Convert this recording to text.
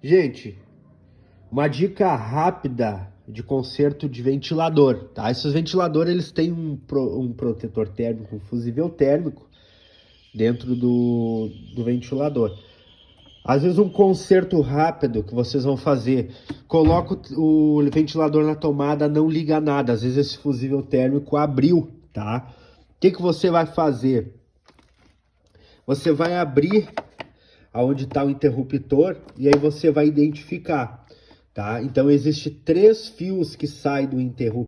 Gente, uma dica rápida de conserto de ventilador, tá? Esses ventiladores, eles têm um protetor térmico, um fusível térmico dentro do ventilador. Às vezes um conserto rápido que vocês vão fazer, coloca o ventilador na tomada, não liga nada, às vezes esse fusível térmico abriu, tá? O que você vai fazer? Você vai abrir aonde está o interruptor e aí você vai identificar, tá? Então existe 3 fios que saem do interruptor.